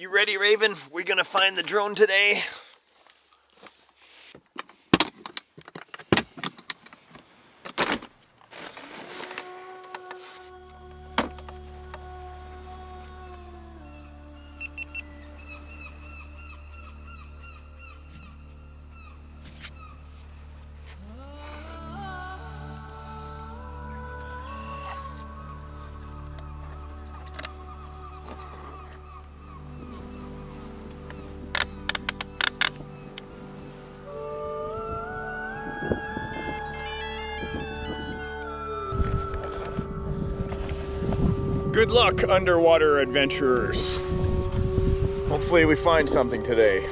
You ready, Raven? We're gonna find the drone today. Good luck, underwater adventurers. Hopefully we find something today.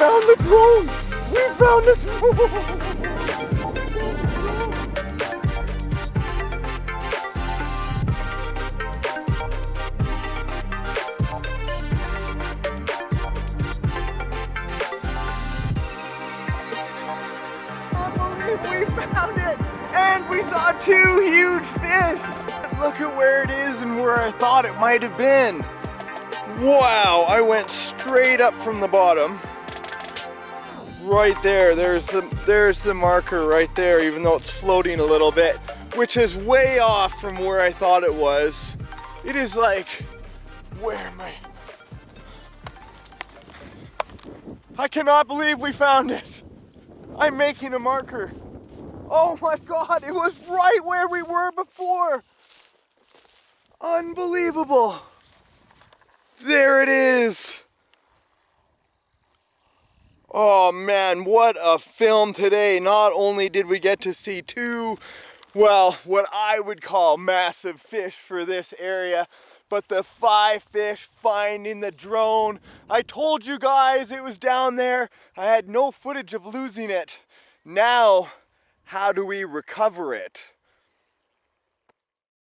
found the drone! We found the drone! We found it! And we saw 2 huge fish! Look at where it is and where I thought it might have been. Wow, I went straight up from the bottom. Right there, there's the marker right there, even though it's floating a little bit, which is way off from where I thought it was. It is like, where am I? I cannot believe we found it. I'm making a marker. Oh my God, it was right where we were before. Unbelievable. There it is. Oh man, what a film today. Not only did we get to see 2, well, what I would call massive fish for this area, but the 5 fish finding the drone. I told you guys it was down there. I had no footage of losing it. Now, how do we recover it?